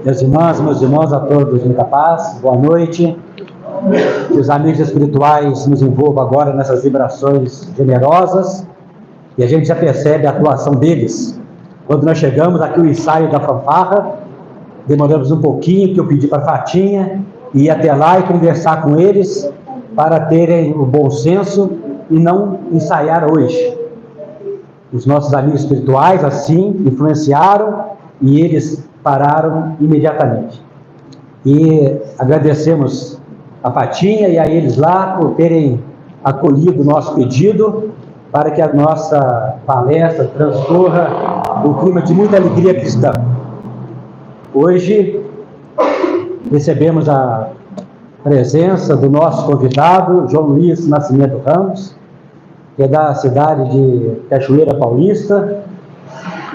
Meus irmãos, meus irmãos, a todos, muita paz, boa noite. Que os amigos espirituais nos envolvam agora nessas vibrações generosas e a gente já percebe a atuação deles. Quando nós chegamos aqui, o ensaio da fanfarra, demoramos um pouquinho, que eu pedi para a Fatinha ir até lá e conversar com eles para terem o bom senso e não ensaiar hoje. Os nossos amigos espirituais, assim, influenciaram e eles pararam imediatamente. E agradecemos a Fatinha e a eles lá por terem acolhido o nosso pedido para que a nossa palestra transcorra um clima de muita alegria cristã. Hoje recebemos a presença do nosso convidado, João Luiz Nascimento Ramos, que é da cidade de Cachoeira Paulista.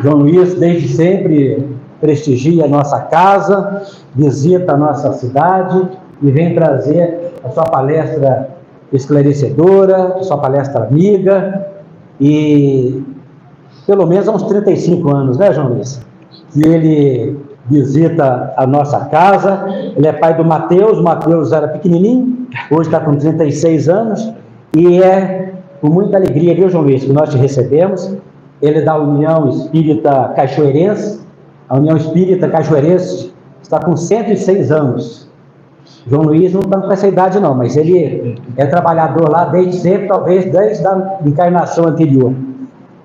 João Luiz, desde sempre, prestigia a nossa casa, visita a nossa cidade e vem trazer a sua palestra esclarecedora, a sua palestra amiga, e pelo menos há uns 35 anos, né, João Luiz? Que ele visita a nossa casa. Ele é pai do Mateus. O Mateus era pequenininho, hoje está com 36 anos, e é com muita alegria, viu, João Luiz, que nós te recebemos. Ele é da União Espírita Cachoeirense. A União Espírita Cachoeirense está com 106 anos. João Luiz não está com essa idade não, mas ele é trabalhador lá desde sempre, talvez desde a encarnação anterior.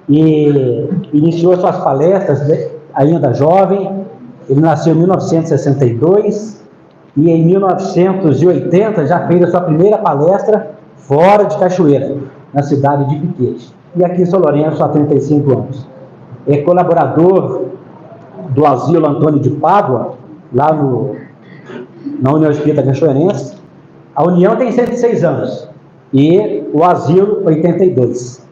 E iniciou suas palestras ainda jovem. Ele nasceu em 1962 e em 1980 já fez a sua primeira palestra fora de Cachoeira, na cidade de Piquete. E aqui em São Lourenço há 35 anos. É colaborador do Asilo Antônio de Pádua, lá na União Espírita Cachoeirense. A União tem 106 anos e o Asilo 82.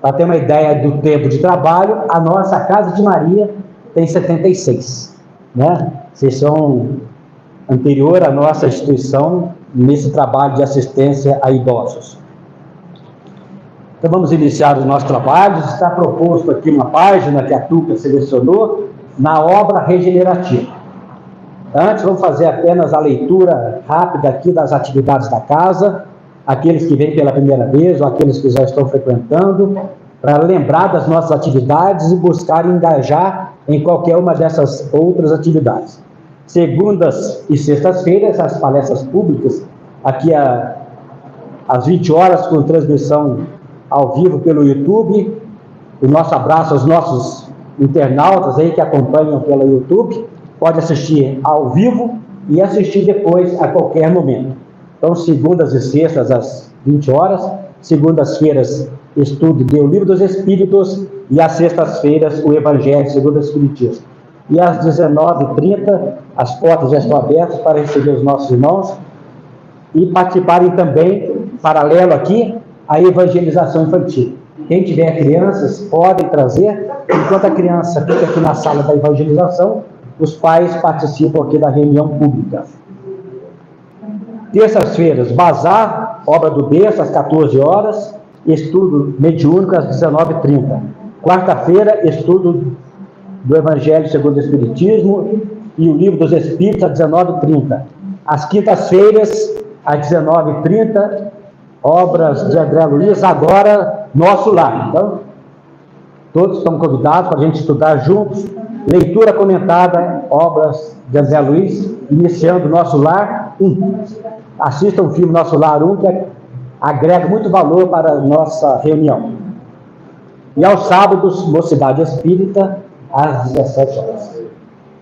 Para ter uma ideia do tempo de trabalho, a nossa Casa de Maria tem 76. Né? Vocês são anterior à nossa instituição nesse trabalho de assistência a idosos. Então vamos iniciar os nossos trabalhos. Está proposto aqui uma página que a Tuca selecionou na obra regenerativa. Antes vamos fazer apenas a leitura rápida aqui das atividades da casa, aqueles que vêm pela primeira vez ou aqueles que já estão frequentando, para lembrar das nossas atividades e buscar engajar em qualquer uma dessas outras atividades. Segundas e sextas-feiras, as palestras públicas, aqui às 20 horas, com transmissão ao vivo pelo YouTube. O nosso abraço aos nossos internautas aí que acompanham pelo YouTube. Pode assistir ao vivo e assistir depois a qualquer momento. Então, segundas e sextas às 20 horas, segundas-feiras, estudo do Livro dos Espíritos, e às sextas-feiras, o Evangelho segundo o Espiritismo. E às 19h30, as portas já estão abertas para receber os nossos irmãos e participarem também, paralelo aqui, a evangelização infantil. Quem tiver crianças, podem trazer. Enquanto a criança fica aqui na sala da evangelização, os pais participam aqui da reunião pública. Terças-feiras, bazar, obra do berço, às 14 horas, estudo mediúnico às 19h30. Quarta-feira, estudo do Evangelho segundo o Espiritismo e o Livro dos Espíritos às 19h30. Às quintas-feiras, às 19h30, obras de André Luiz, agora Nosso Lar. Então, todos estão convidados para a gente estudar juntos. Leitura comentada, obras de André Luiz, iniciando Nosso Lar 1. Assistam o filme Nosso Lar 1, que agrega muito valor para a nossa reunião. E aos sábados, Mocidade Espírita, às 17 horas.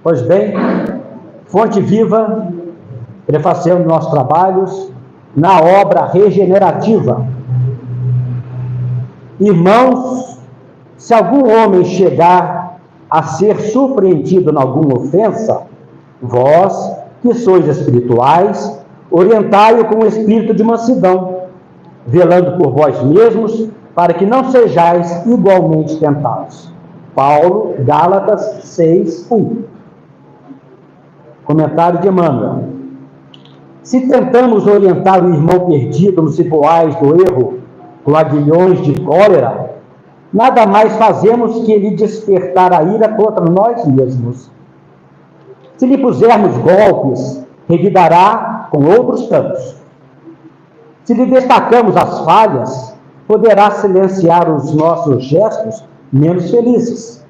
Pois bem, Fonte Viva, prefaciando nossos trabalhos na obra regenerativa. Irmãos, se algum homem chegar a ser surpreendido em alguma ofensa, vós, que sois espirituais, orientai-o com o espírito de mansidão, velando por vós mesmos, para que não sejais igualmente tentados. Paulo, Gálatas 6:1. Comentário de Emmanuel. Se tentamos orientar o irmão perdido nos cipoais do erro com aguilhões de cólera, nada mais fazemos que lhe despertar a ira contra nós mesmos. Se lhe pusermos golpes, revidará com outros tantos. Se lhe destacamos as falhas, poderá silenciar os nossos gestos menos felizes.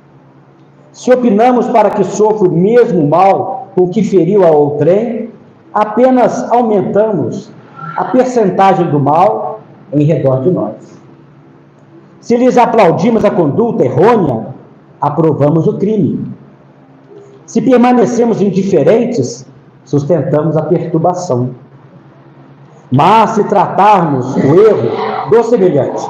Se opinamos para que sofra o mesmo mal com que feriu a outrem, apenas aumentamos a percentagem do mal em redor de nós. Se lhes aplaudimos a conduta errônea, aprovamos o crime. Se permanecemos indiferentes, sustentamos a perturbação. Mas se tratarmos o erro do semelhante,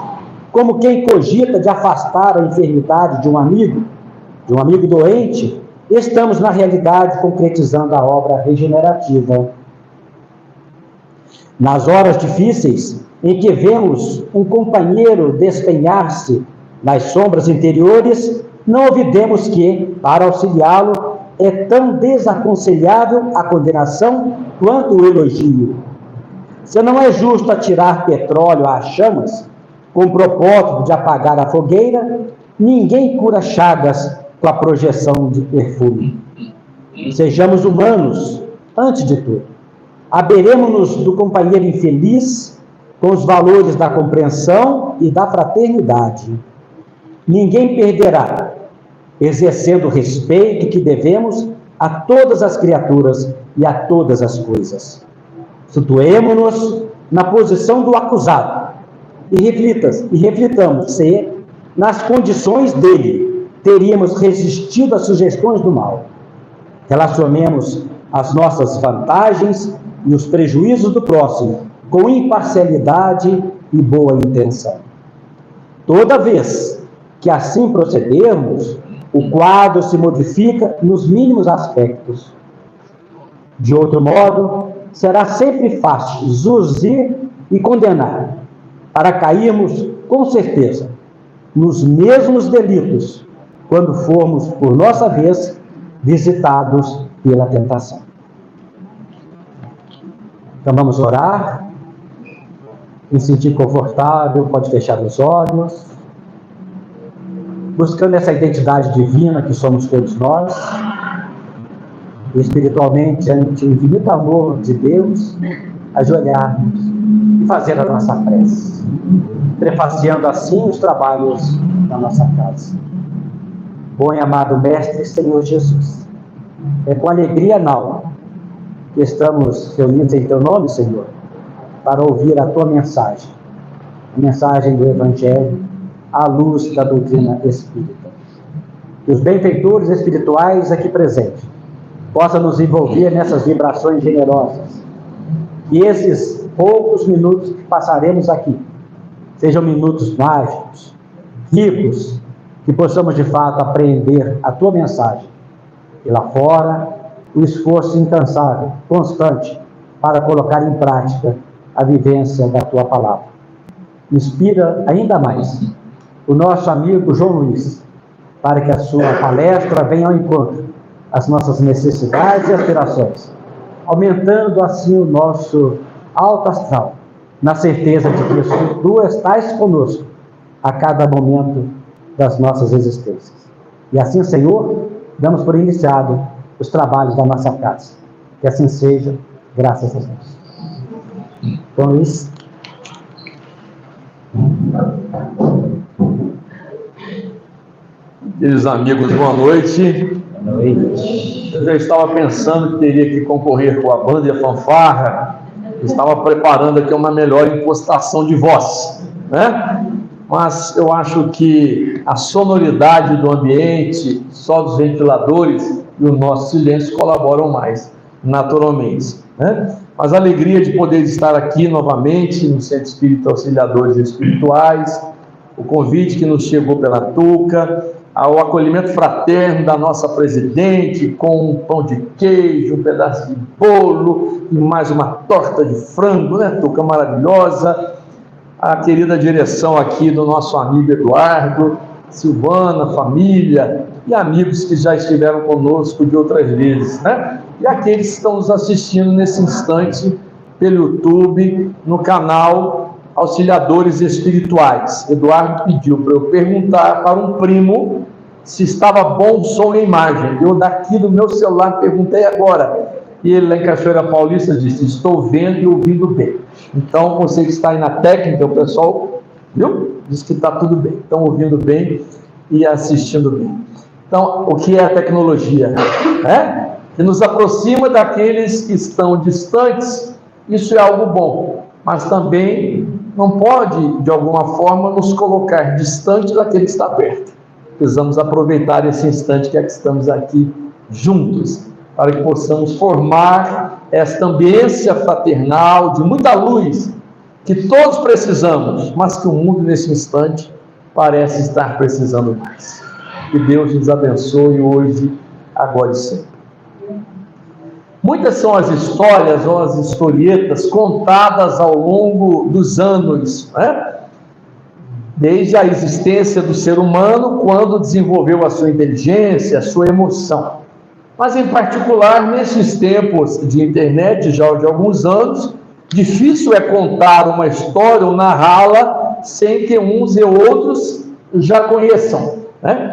como quem cogita de afastar a enfermidade de um amigo doente, estamos na realidade concretizando a obra regenerativa. Nas horas difíceis, em que vemos um companheiro despenhar-se nas sombras interiores, não olvidemos que, para auxiliá-lo, é tão desaconselhável a condenação quanto o elogio. Se não é justo atirar petróleo às chamas, com o propósito de apagar a fogueira, ninguém cura chagas com a projeção de perfume. Sejamos humanos, antes de tudo. Aberemos-nos do companheiro infeliz com os valores da compreensão e da fraternidade. Ninguém perderá, exercendo o respeito que devemos a todas as criaturas e a todas as coisas. Situemo-nos na posição do acusado e reflitamos se, nas condições dele, teríamos resistido às sugestões do mal. Relacionemos as nossas vantagens e os prejuízos do próximo com imparcialidade e boa intenção. Toda vez que assim procedermos, o quadro se modifica nos mínimos aspectos. De outro modo, será sempre fácil zurzir e condenar, para cairmos, com certeza, nos mesmos delitos, quando formos, por nossa vez, visitados pela tentação. Então vamos orar. Quem se sentir confortável, pode fechar os olhos, buscando essa identidade divina que somos todos nós, espiritualmente, ante o infinito amor de Deus, ajoelharmos e fazer a nossa prece, prefaciando assim os trabalhos da nossa casa. Bom e amado Mestre Senhor Jesus, é com alegria na alma que estamos reunidos em Teu nome, Senhor, para ouvir a Tua mensagem, a mensagem do Evangelho, à luz da doutrina espírita. Que os benfeitores espirituais aqui presentes possam nos envolver nessas vibrações generosas. Que esses poucos minutos que passaremos aqui sejam minutos mágicos, ricos, que possamos de fato apreender a Tua mensagem. E lá fora, o esforço incansável, constante, para colocar em prática a vivência da Tua palavra. Inspira ainda mais o nosso amigo João Luiz, para que a sua palestra venha ao encontro às nossas necessidades e aspirações, aumentando assim o nosso alto astral, na certeza de que Tu estás conosco a cada momento das nossas existências. E assim, Senhor, damos por iniciado os trabalhos da nossa casa. Que assim seja, graças a Deus. João Luiz. Queridos amigos, boa noite. Boa noite. Eu já estava pensando que teria que concorrer com a banda e a fanfarra. Estava preparando aqui uma melhor impostação de voz, né? Mas eu acho que a sonoridade do ambiente, só dos ventiladores e o nosso silêncio colaboram mais, naturalmente, né? Mas a alegria de poder estar aqui novamente no Centro Espírita Auxiliadores Espirituais, o convite que nos chegou pela Tuca, ao acolhimento fraterno da nossa presidente, com um pão de queijo, um pedaço de bolo e mais uma torta de frango, né, Tuca, maravilhosa. A querida direção aqui do nosso amigo Eduardo, Silvana, família e amigos que já estiveram conosco de outras vezes, né? E aqueles que estão nos assistindo nesse instante pelo YouTube, no canal Auxiliadores Espirituais. Eduardo pediu para eu perguntar para um primo se estava bom o som e a imagem. Eu daqui do meu celular perguntei agora. E ele lá em Cachoeira Paulista disse: estou vendo e ouvindo bem. Então, você que está aí na técnica, o pessoal, viu? Diz que está tudo bem. Estão ouvindo bem e assistindo bem. Então, o que é a tecnologia? Que nos aproxima daqueles que estão distantes. Isso é algo bom, mas também não pode, de alguma forma, nos colocar distante daquele que está perto. Precisamos aproveitar esse instante que estamos aqui juntos, para que possamos formar esta ambiência fraternal de muita luz, que todos precisamos, mas que o mundo nesse instante parece estar precisando mais. Que Deus nos abençoe hoje, agora e sempre. Muitas são as histórias ou as historietas contadas ao longo dos anos, desde a existência do ser humano, quando desenvolveu a sua inteligência, a sua emoção. Mas, em particular, nesses tempos de internet, já de alguns anos, difícil é contar uma história ou narrá-la sem que uns e outros já conheçam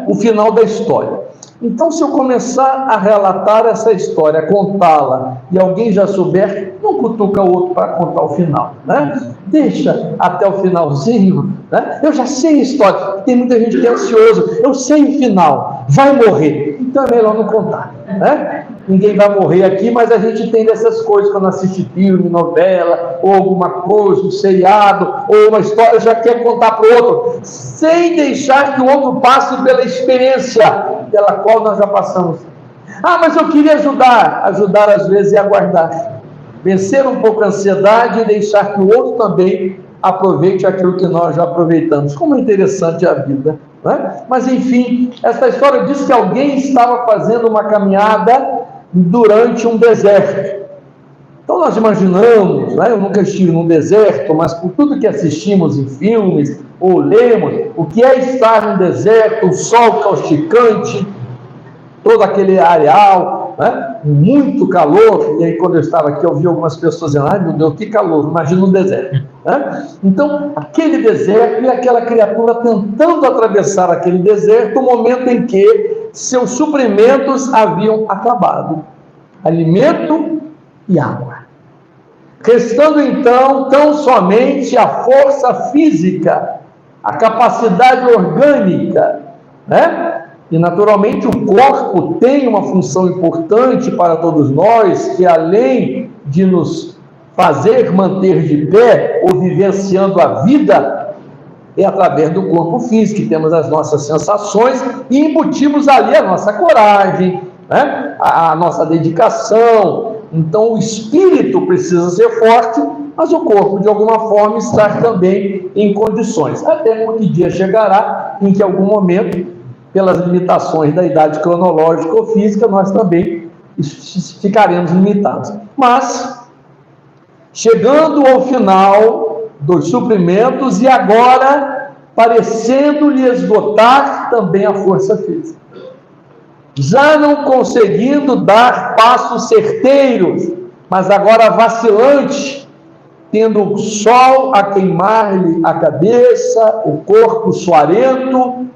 o final da história. Então, se eu começar a relatar essa história, contá-la, e alguém já souber, não cutuca o outro para contar o final, Deixa até o finalzinho, Eu já sei a história, tem muita gente que é ansioso, eu sei o final, vai morrer, então é melhor não contar, Ninguém vai morrer aqui, mas a gente tem dessas coisas, quando assiste filme, novela, ou alguma coisa, um seriado, ou uma história, já quer contar para o outro, sem deixar que o outro passe pela experiência pela qual nós já passamos. Mas eu queria ajudar às vezes é aguardar, vencer um pouco a ansiedade e deixar que o outro também aproveite aquilo que nós já aproveitamos. Como é interessante a vida, Mas enfim, essa história diz que alguém estava fazendo uma caminhada durante um deserto. Então nós imaginamos, eu nunca estive num deserto, mas por tudo que assistimos em filmes ou lemos, o que é estar num deserto, o sol causticante, todo aquele areal, muito calor. E aí, quando eu estava aqui, eu vi algumas pessoas dizendo: ai meu Deus, que calor, imagina um deserto. Então, aquele deserto e aquela criatura tentando atravessar aquele deserto, no momento em que seus suprimentos haviam acabado, alimento e água, restando então tão somente a força física, a capacidade orgânica, E naturalmente o corpo tem uma função importante para todos nós, que além de nos fazer manter de pé ou vivenciando a vida, é através do corpo físico que temos as nossas sensações e embutimos ali a nossa coragem, a nossa dedicação. Então o espírito precisa ser forte, mas o corpo de alguma forma está também em condições, até que dia chegará em que em algum momento, pelas limitações da idade cronológica ou física, nós também ficaremos limitados. Mas chegando ao final dos suprimentos e agora parecendo-lhe esgotar também a força física, já não conseguindo dar passos certeiros, mas agora vacilante, tendo o sol a queimar-lhe a cabeça, o corpo suarento,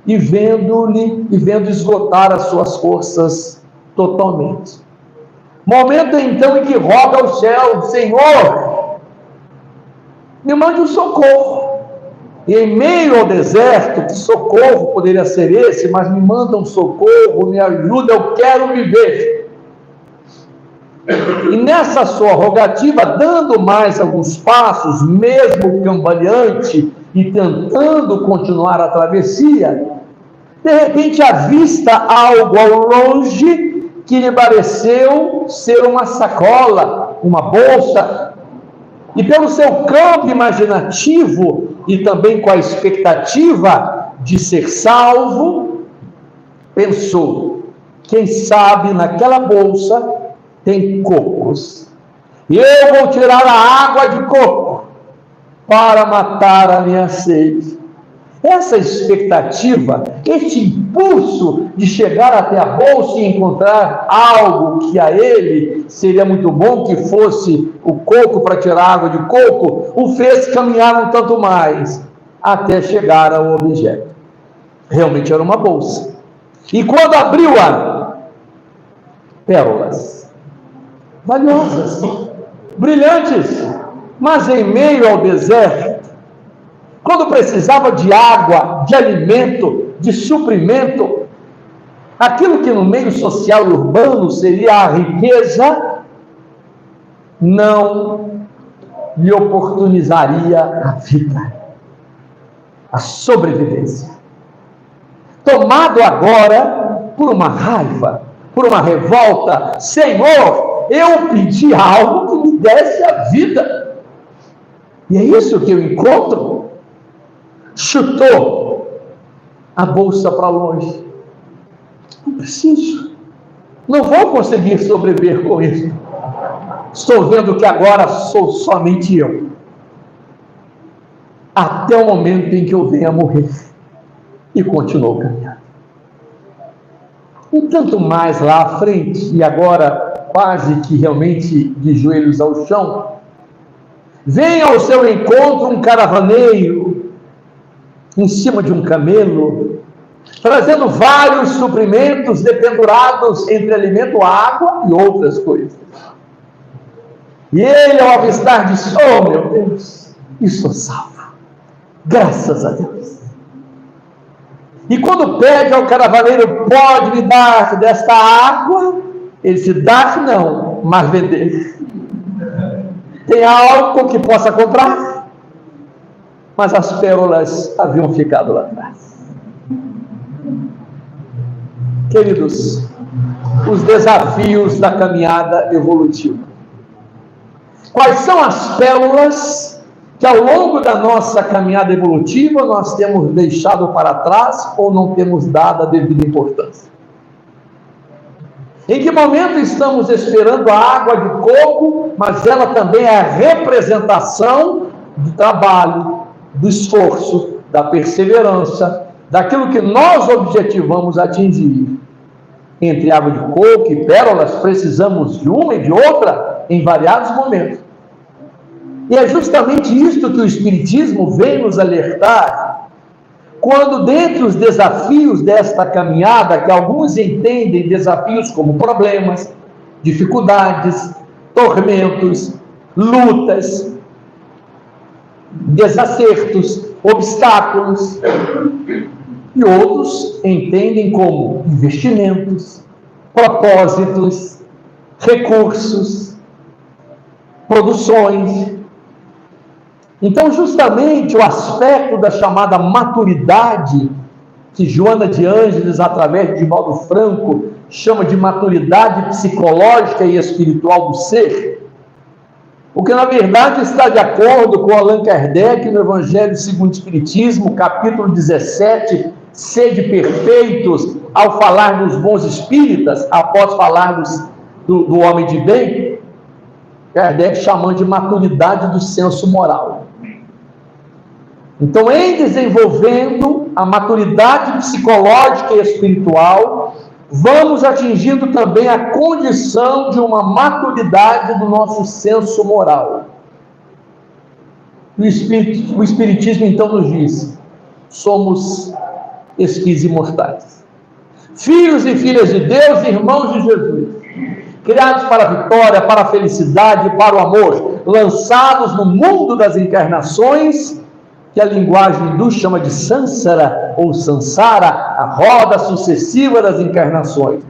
e vendo esgotar as suas forças totalmente. Momento então em que roga ao céu: Senhor, me mande um socorro. E em meio ao deserto, que socorro poderia ser esse? Mas me manda um socorro, me ajuda, eu quero viver. E nessa sua rogativa, dando mais alguns passos, mesmo cambaleante e tentando continuar a travessia, de repente avista algo ao longe que lhe pareceu ser uma sacola, uma bolsa, e pelo seu campo imaginativo e também com a expectativa de ser salvo, pensou: quem sabe naquela bolsa tem cocos, e eu vou tirar a água de coco para matar a minha sede. Essa expectativa, este impulso de chegar até a bolsa e encontrar algo que a ele seria muito bom que fosse o coco para tirar água de coco, o fez caminhar um tanto mais até chegar ao objeto. Realmente era uma bolsa. E quando abriu-a, pérolas valiosas, brilhantes, mas em meio ao deserto, quando precisava de água, de alimento, de suprimento, aquilo que no meio social e urbano seria a riqueza, não lhe oportunizaria a vida, a sobrevivência. Tomado agora por uma raiva, por uma revolta, Senhor, eu pedi algo que me desse a vida. E é isso que eu encontro. Chutou a bolsa para longe. Não preciso. Não vou conseguir sobreviver com isso. Estou vendo que agora sou somente eu. Até o momento em que eu venha morrer. E continuou caminhando. Um tanto mais lá à frente, e agora quase que realmente de joelhos ao chão, vem ao seu encontro um caravaneiro em cima de um camelo, trazendo vários suprimentos dependurados entre alimento, água e outras coisas. E ele, ao avistar, disse: oh meu Deus, estou salvo, graças a Deus. E quando pede ao caravaneiro: pode me dar desta água? Ele se dá não, mas vender. Tem algo que possa comprar? Mas as pérolas haviam ficado lá atrás. Queridos, os desafios da caminhada evolutiva. Quais são as pérolas que ao longo da nossa caminhada evolutiva nós temos deixado para trás ou não temos dado a devida importância? Em que momento estamos esperando a água de coco, mas ela também é a representação do trabalho, do esforço, da perseverança, daquilo que nós objetivamos atingir. Entre água de coco e pérolas, precisamos de uma e de outra em variados momentos. E é justamente isto que o Espiritismo vem nos alertar, quando dentre os desafios desta caminhada, que alguns entendem desafios como problemas, dificuldades, tormentos, lutas, desacertos, obstáculos, e outros entendem como investimentos, propósitos, recursos, produções. Então, justamente o aspecto da chamada maturidade, que Joana de Ângeles, através de Divaldo Franco, chama de maturidade psicológica e espiritual do ser, o que na verdade está de acordo com Allan Kardec no Evangelho segundo o Espiritismo, capítulo 17, sede perfeitos, ao falar dos bons espíritas, após falar do homem de bem, Kardec chamando de maturidade do senso moral. Então, em desenvolvendo a maturidade psicológica e espiritual, vamos atingindo também a condição de uma maturidade do nosso senso moral. O Espiritismo então nos diz: somos espíritos imortais, filhos e filhas de Deus, irmãos de Jesus, criados para a vitória, para a felicidade, para o amor, lançados no mundo das encarnações, que a linguagem hindu chama de Sansara ou Sansara, a roda sucessiva das encarnações,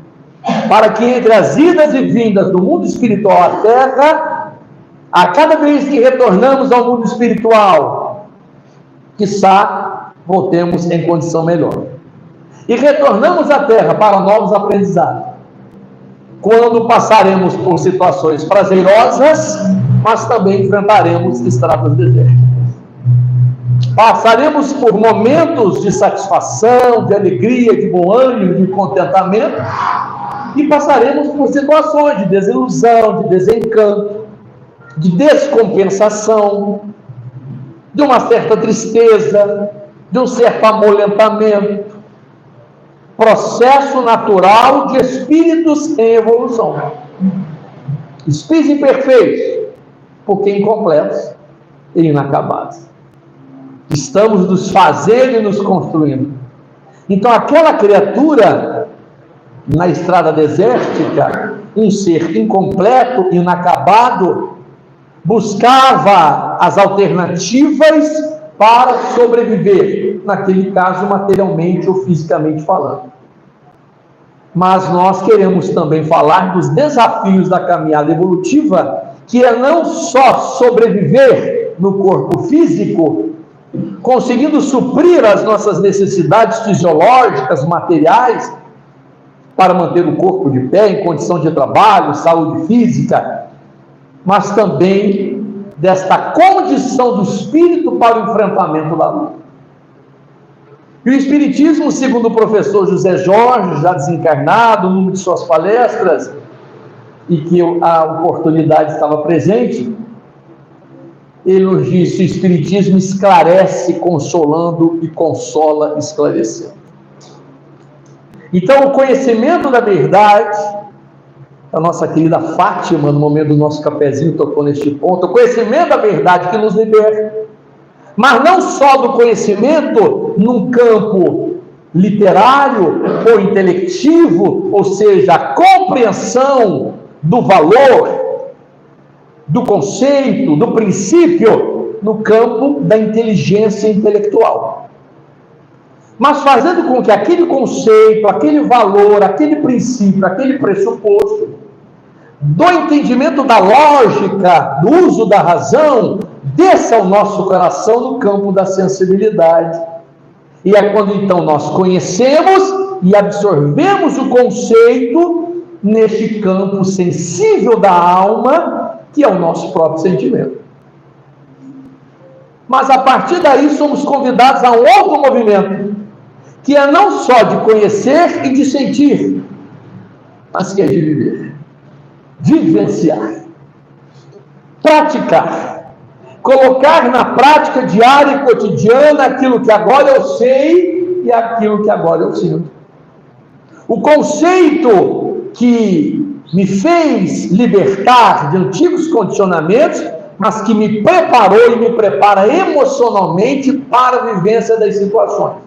para que entre as idas e vindas do mundo espiritual à Terra, a cada vez que retornamos ao mundo espiritual, quiçá voltemos em condição melhor. E retornamos à Terra para novos aprendizados, quando passaremos por situações prazerosas, mas também enfrentaremos estradas desérticas. Passaremos por momentos de satisfação, de alegria, de bom ânimo, de contentamento, e passaremos por situações de desilusão, de desencanto, de descompensação, de uma certa tristeza, de um certo amolentamento, processo natural de espíritos em evolução. Espíritos imperfeitos, porque incompletos e inacabados. Estamos nos fazendo e nos construindo. Então, aquela criatura na estrada desértica, um ser incompleto, inacabado, buscava as alternativas para sobreviver, naquele caso materialmente ou fisicamente falando. Mas nós queremos também falar dos desafios da caminhada evolutiva, que é não só sobreviver no corpo físico, conseguindo suprir as nossas necessidades fisiológicas, materiais, para manter o corpo de pé, em condição de trabalho, saúde física, mas também desta condição do espírito para o enfrentamento da luta. E o Espiritismo, segundo o professor José Jorge, já desencarnado, numa de suas palestras, e que a oportunidade estava presente, ele nos disse: o Espiritismo esclarece consolando e consola esclarecendo. Então, o conhecimento da verdade, a nossa querida Fátima, no momento do nosso cafezinho, tocou neste ponto, o conhecimento da verdade que nos liberta, mas não só do conhecimento num campo literário ou intelectivo, ou seja, a compreensão do valor, do conceito, do princípio, no campo da inteligência intelectual, mas fazendo com que aquele conceito, aquele valor, aquele princípio, aquele pressuposto, do entendimento da lógica, do uso da razão, desça ao nosso coração no campo da sensibilidade. E é quando então nós conhecemos e absorvemos o conceito neste campo sensível da alma, que é o nosso próprio sentimento. Mas a partir daí somos convidados a um outro movimento, que é não só de conhecer e de sentir, mas que é de viver, vivenciar, praticar, colocar na prática diária e cotidiana aquilo que agora eu sei e aquilo que agora eu sinto. O conceito que me fez libertar de antigos condicionamentos, mas que me preparou e me prepara emocionalmente para a vivência das situações.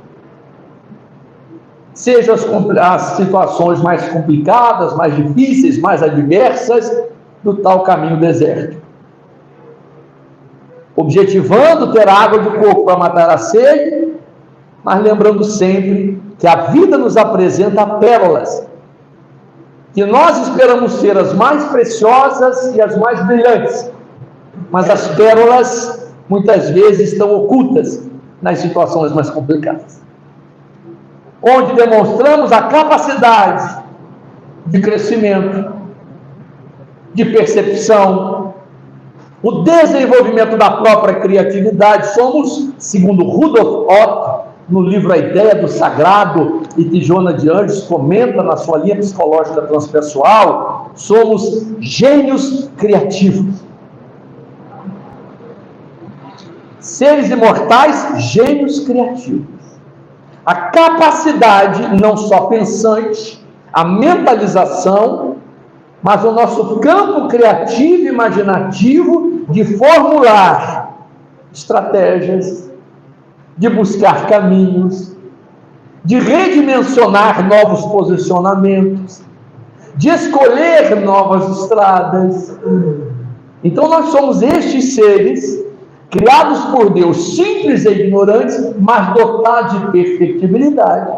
Sejam as situações mais complicadas, mais difíceis, mais adversas, do tal caminho desértico. Objetivando ter água de coco para matar a sede, mas lembrando sempre que a vida nos apresenta pérolas, que nós esperamos ser as mais preciosas e as mais brilhantes, mas as pérolas muitas vezes estão ocultas nas situações mais complicadas, onde demonstramos a capacidade de crescimento, de percepção, o desenvolvimento da própria criatividade. Somos, segundo Rudolf Otto, no livro A Ideia do Sagrado, e que Joana de Anjos comenta na sua linha psicológica transpessoal, somos gênios criativos. Seres imortais, gênios criativos. A capacidade, não só pensante, a mentalização, mas o nosso campo criativo e imaginativo de formular estratégias, de buscar caminhos, de redimensionar novos posicionamentos, de escolher novas estradas. Então nós somos estes seres criados por Deus, simples e ignorantes, mas dotados de perfectibilidade.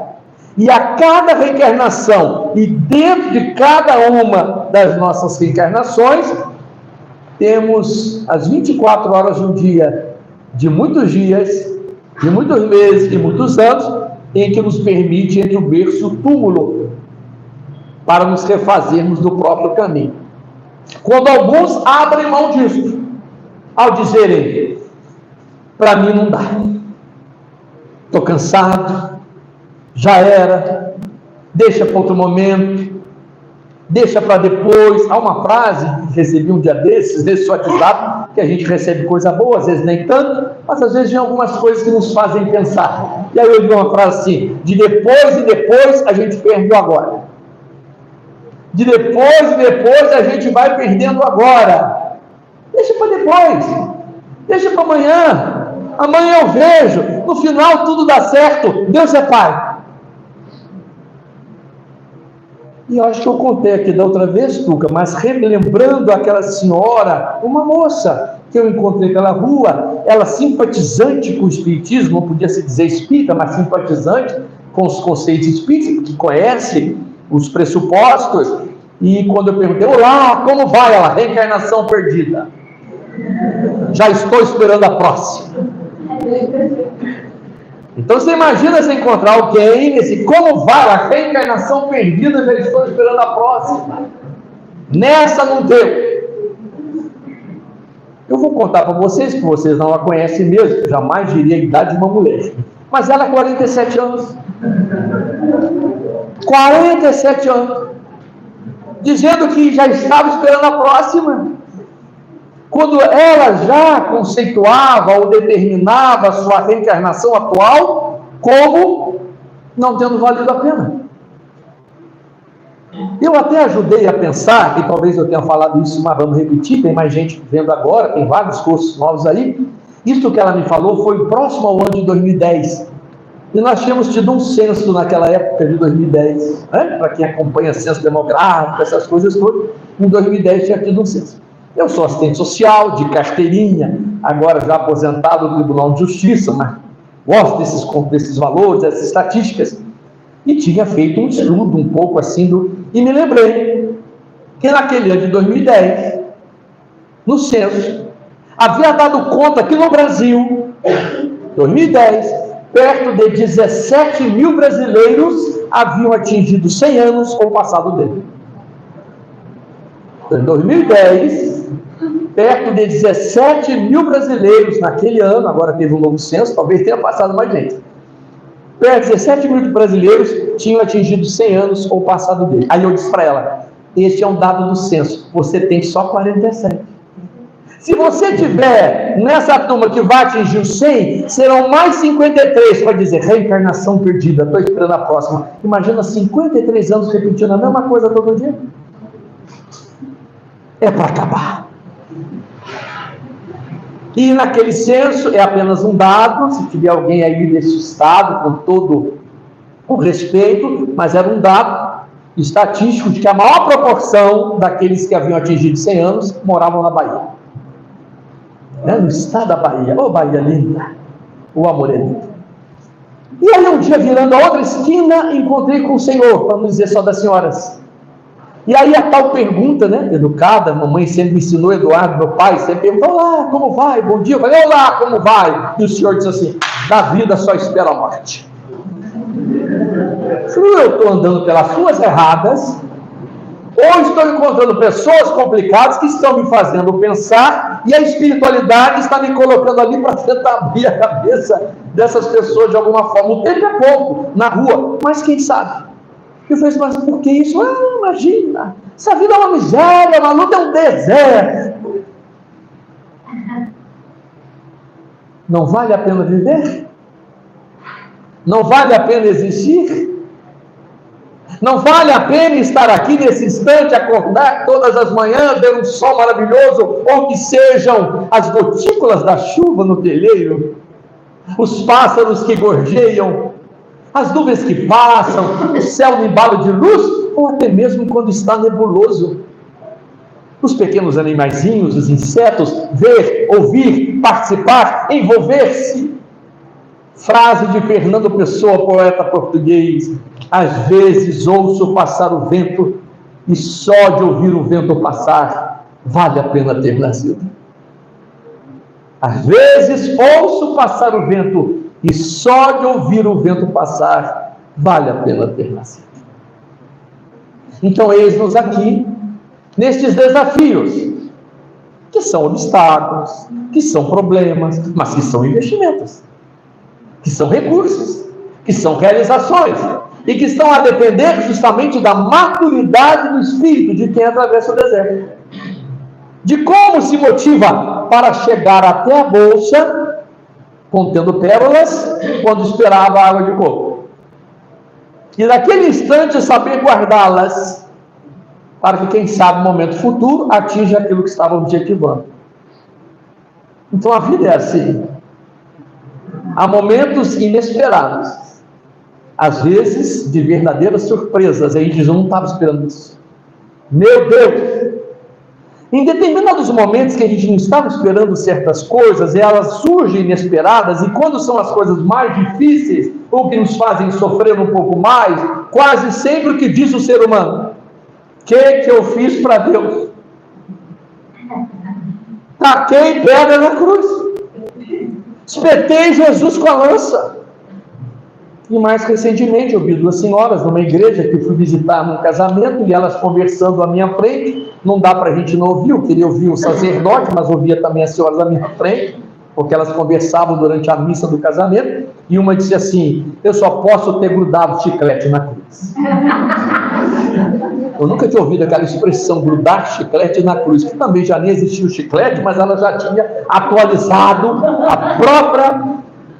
E a cada reencarnação, e dentro de cada uma das nossas reencarnações, temos as 24 horas de um dia, de muitos dias, de muitos meses, de muitos anos, em que nos permite entre o berço e o túmulo, para nos refazermos do próprio caminho. Quando alguns abrem mão disso, ao dizerem: para mim não dá, estou cansado, já era, deixa para outro momento, deixa para depois. Há uma frase que recebi um dia desses, nesse WhatsApp, que a gente recebe coisa boa, às vezes nem tanto, mas às vezes vem algumas coisas que nos fazem pensar. E aí eu vi uma frase assim: de depois e depois a gente perde o agora. De depois e depois a gente vai perdendo o agora. Deixa para depois, deixa para amanhã. Amanhã eu vejo, no final tudo dá certo, Deus é Pai. E eu acho que eu contei aqui da outra vez, Tuca, mas relembrando aquela senhora, uma moça que eu encontrei pela rua, ela simpatizante com o espiritismo, não podia se dizer espírita, mas simpatizante com os conceitos espíritas, porque conhece os pressupostos. E quando eu perguntei, olá, como vai ela? Reencarnação perdida. Já estou esperando a próxima. Então você imagina se encontrar alguém nesse como vai a reencarnação perdida, já estou esperando a próxima. Nessa não deu. Eu vou contar para vocês, que vocês não a conhecem mesmo, jamais diria a idade de uma mulher. Mas ela 47 anos. 47 anos. Dizendo que já estava esperando a próxima. Quando ela já conceituava ou determinava a sua reencarnação atual como não tendo valido a pena. Eu até ajudei a pensar, e talvez eu tenha falado isso, mas vamos repetir, tem mais gente vendo agora, tem vários cursos novos aí. Isso que ela me falou foi próximo ao ano de 2010. E nós tínhamos tido um censo naquela época de 2010, né? Para quem acompanha censo demográfico, essas coisas todas, em 2010 tinha tido um censo. Eu sou assistente social, de carteirinha, agora já aposentado do Tribunal de Justiça, mas gosto desses valores, dessas estatísticas. E tinha feito um estudo um pouco assim, e me lembrei que naquele ano de 2010, no censo, havia dado conta que no Brasil, 2010, perto de 17 mil brasileiros haviam atingido 100 anos ou passado dele. Em 2010, perto de 17 mil brasileiros naquele ano, agora teve um novo censo, talvez tenha passado mais gente. Perto de 17 mil brasileiros tinham atingido 100 anos ou passado dele. Aí eu disse para ela, este é um dado do censo, você tem só 47. Se você tiver nessa turma que vai atingir os 100, serão mais 53 para dizer reencarnação perdida, estou esperando a próxima. Imagina 53 anos repetindo a mesma coisa todo dia. É para acabar. E naquele censo é apenas um dado, se tiver alguém aí desse estado, com todo o respeito, mas era um dado estatístico de que a maior proporção daqueles que haviam atingido 100 anos moravam na Bahia. No estado da Bahia. Ô Bahia linda, o amor é lindo. E aí um dia, virando a outra esquina, encontrei com o Senhor, para não dizer só das senhoras. E aí a tal pergunta, né, educada, a mamãe sempre me ensinou, Eduardo, meu pai, sempre perguntou, olá, como vai? Bom dia. Eu falei, olá, como vai? E o Senhor disse assim, da vida só espera a morte. Eu estou andando pelas ruas erradas, ou estou encontrando pessoas complicadas que estão me fazendo pensar, e a espiritualidade está me colocando ali para tentar abrir a cabeça dessas pessoas de alguma forma. O tempo é pouco, na rua, mas quem sabe? Eu falei, mas por que isso? Imagina, essa vida é uma miséria, uma luta é um deserto. Não vale a pena viver? Não vale a pena existir? Não vale a pena estar aqui nesse instante, acordar todas as manhãs, ver um sol maravilhoso, ou que sejam as gotículas da chuva no telheiro, os pássaros que gorjeiam, as nuvens que passam, o céu no embalo de luz, ou até mesmo quando está nebuloso. Os pequenos animaizinhos, os insetos, ver, ouvir, participar, envolver-se. Frase de Fernando Pessoa, poeta português, às vezes ouço passar o vento, e só de ouvir o vento passar, vale a pena ter nascido. Às vezes ouço passar o vento, e só de ouvir o vento passar, vale a pena ter nascido. Então, eis-nos aqui, nestes desafios, que são obstáculos, que são problemas, mas que são investimentos, que são recursos, que são realizações, e que estão a depender justamente da maturidade do espírito de quem atravessa o deserto. De como se motiva para chegar até a bolsa, contendo pérolas, quando esperava a água de coco. E naquele instante saber guardá-las, para que quem sabe no momento futuro atinja aquilo que estava objetivando. Então a vida é assim. Há momentos inesperados, às vezes de verdadeiras surpresas. Aí diz: eu não estava esperando isso. Meu Deus! Em determinados momentos que a gente não estava esperando certas coisas, elas surgem inesperadas, e quando são as coisas mais difíceis, ou que nos fazem sofrer um pouco mais, quase sempre o que diz o ser humano: o que eu fiz para Deus? Taquei pedra na cruz, espetei Jesus com a lança. E mais recentemente eu vi duas senhoras numa igreja que fui visitar num casamento, e elas conversando à minha frente. Não dá para a gente não ouvir, eu queria ouvir o sacerdote, mas ouvia também as senhoras à minha frente, porque elas conversavam durante a missa do casamento. E uma disse assim: eu só posso ter grudado chiclete na cruz. Eu nunca tinha ouvido aquela expressão, grudar chiclete na cruz, que também já nem existia o chiclete, mas ela já tinha atualizado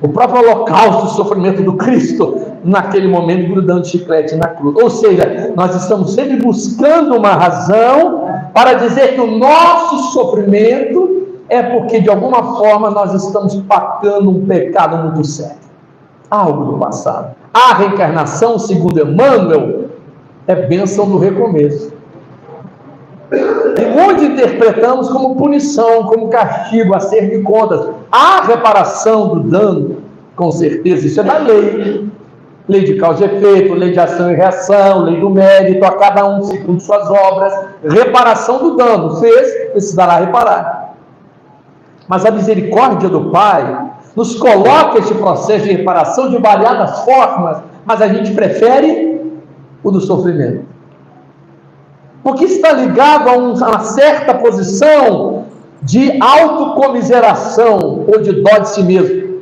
o próprio holocausto, o sofrimento do Cristo, naquele momento, grudando chiclete na cruz. Ou seja, nós estamos sempre buscando uma razão para dizer que o nosso sofrimento é porque, de alguma forma, nós estamos pagando um pecado muito sério, algo do passado. A reencarnação, segundo Emmanuel, é bênção do recomeço. E muito interpretamos como punição, como castigo, acerto de contas. A reparação do dano, com certeza, isso é da lei. Lei de causa e efeito, lei de ação e reação, lei do mérito, a cada um segundo suas obras. Reparação do dano, fez, precisará reparar. Mas a misericórdia do Pai nos coloca este processo de reparação de variadas formas, mas a gente prefere o do sofrimento, porque está ligado a uma certa posição de autocomiseração, ou de dó de si mesmo,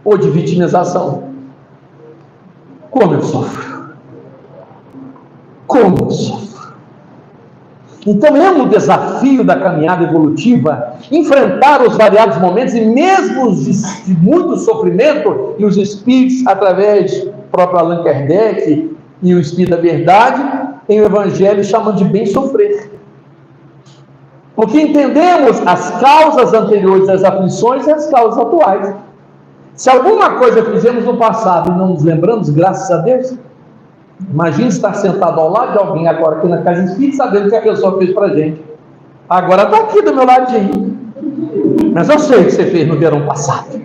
ou de vitimização. Como eu sofro! Como eu sofro! Então é um desafio da caminhada evolutiva enfrentar os variados momentos, e mesmo de muito sofrimento, e os espíritos, através do próprio Allan Kardec e o Espírito da Verdade, em o Evangelho chamam de bem sofrer, porque entendemos as causas anteriores das aflições e as causas atuais. Se alguma coisa fizemos no passado e não nos lembramos, graças a Deus, imagine estar sentado ao lado de alguém agora aqui na casa espírita, sabendo o que a pessoa fez para a gente. Agora está aqui do meu ladinho, mas eu sei o que você fez no verão passado,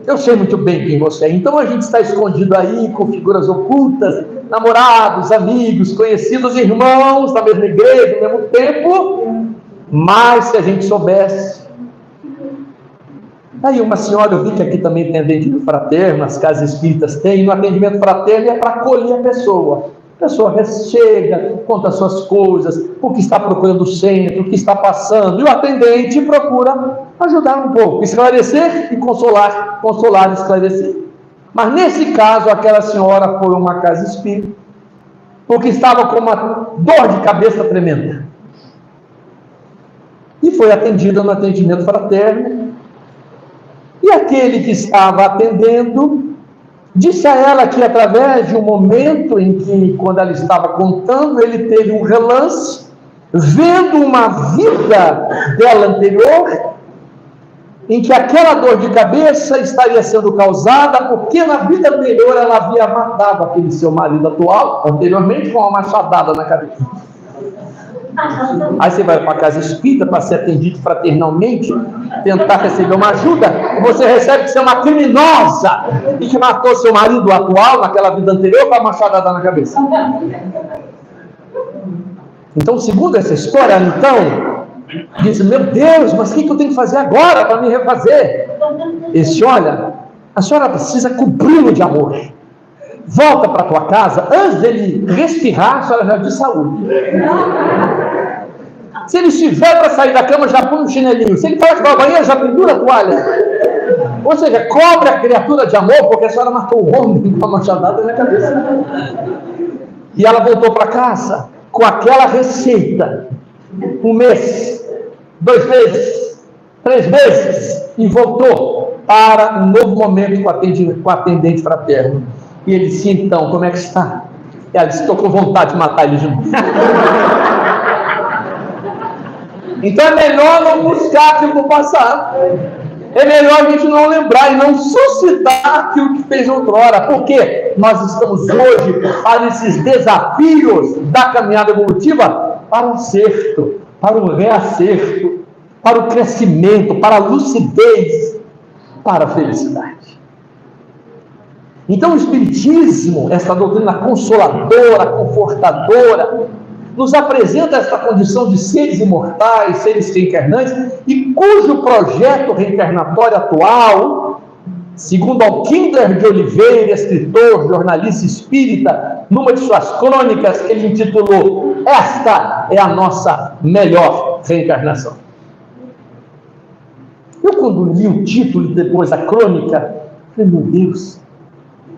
eu sei muito bem quem você é. Então a gente está escondido aí com figuras ocultas, namorados, amigos, conhecidos, irmãos da mesma igreja, ao mesmo tempo. Mas se a gente soubesse. Aí uma senhora, eu vi que aqui também tem atendimento fraterno, as casas espíritas têm, no atendimento fraterno é para acolher a pessoa. A pessoa chega, conta as suas coisas, o que está procurando o centro, o que está passando, e o atendente procura ajudar um pouco, esclarecer e consolar, e esclarecer. Mas nesse caso, aquela senhora foi a uma casa espírita, porque estava com uma dor de cabeça tremenda, e foi atendida no atendimento fraterno, e aquele que estava atendendo disse a ela que, através de um momento em que, quando ela estava contando, ele teve um relance, vendo uma vida dela anterior, em que aquela dor de cabeça estaria sendo causada porque na vida anterior ela havia matado aquele seu marido atual, anteriormente, com uma machadada na cabeça. Aí você vai para a casa espírita para ser atendido fraternalmente, tentar receber uma ajuda, e você recebe que você é uma criminosa e que matou seu marido atual naquela vida anterior com a machadada na cabeça. Então, segundo essa história, então, diz: meu Deus, mas o que eu tenho que fazer agora para me refazer? Ele disse: olha, a senhora precisa cobri-lo de amor. Volta para a tua casa, antes dele respirar, a senhora já diz saúde. Se ele estiver para sair da cama, já põe um chinelinho. Se ele vai para o banheiro, já pendura a toalha. Ou seja, cobre a criatura de amor, porque a senhora matou o homem com a machadada na cabeça. E ela voltou para casa com aquela receita. 1 mês, 2 meses, 3 meses, e voltou para um novo momento com o atendente fraterno. E ele disse: então, como é que está? Ela disse: estou com vontade de matar ele de novo. Então é melhor não buscar aquilo do passado. É melhor a gente não lembrar e não suscitar aquilo que fez outrora, porque nós estamos hoje para esses desafios da caminhada evolutiva para o acerto, para o reacerto, para o crescimento, para a lucidez, para a felicidade. Então o Espiritismo, essa doutrina consoladora, confortadora, nos apresenta esta condição de seres imortais, seres reencarnantes, e cujo projeto reencarnatório atual, segundo Alquinder de Oliveira, escritor, jornalista espírita, numa de suas crônicas, ele intitulou: Esta é a nossa melhor reencarnação. Eu, quando li o título e depois a crônica, falei, meu Deus,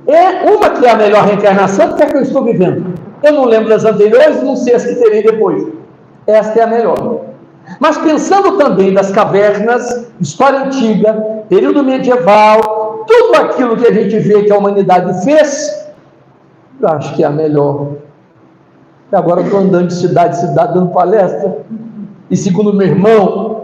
é uma que é a melhor reencarnação, porque é que eu estou vivendo. Eu não lembro das anteriores, não sei as que terei depois. Esta é a melhor. Mas pensando também das cavernas, história antiga, período medieval, tudo aquilo que a gente vê que a humanidade fez, eu acho que é a melhor. E agora eu estou andando de cidade em cidade dando palestra, e segundo meu irmão,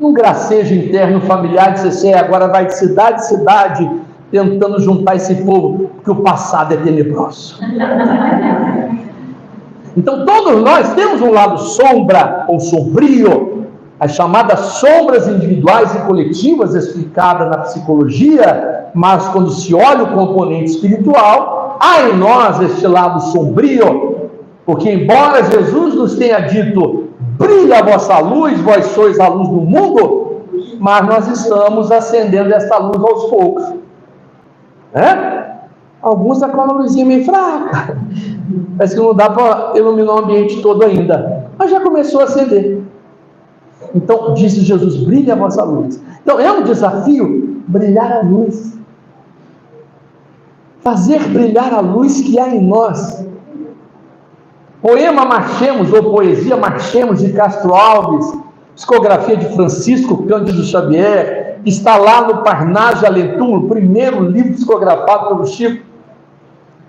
num gracejo interno familiar, disse assim, agora vai de cidade em cidade, tentando juntar esse povo, porque o passado é tenebroso. Então todos nós temos um lado sombra ou sombrio, as chamadas sombras individuais e coletivas explicadas na psicologia, mas quando se olha o componente espiritual, há em nós este lado sombrio, porque embora Jesus nos tenha dito, brilha a vossa luz, vós sois a luz do mundo, mas nós estamos acendendo esta luz aos poucos. Alguns estão com uma luzinha meio fraca, parece que não dá para iluminar o ambiente todo ainda, mas já começou a acender. Então disse Jesus, brilha a vossa luz. Então é um desafio brilhar a luz, fazer brilhar a luz que há em nós. Poema Marchemos, ou Poesia Marchemos, de Castro Alves, psicografia de Francisco Cândido Xavier, está lá no Parnaso Alentum, o primeiro livro psicografado pelo Chico.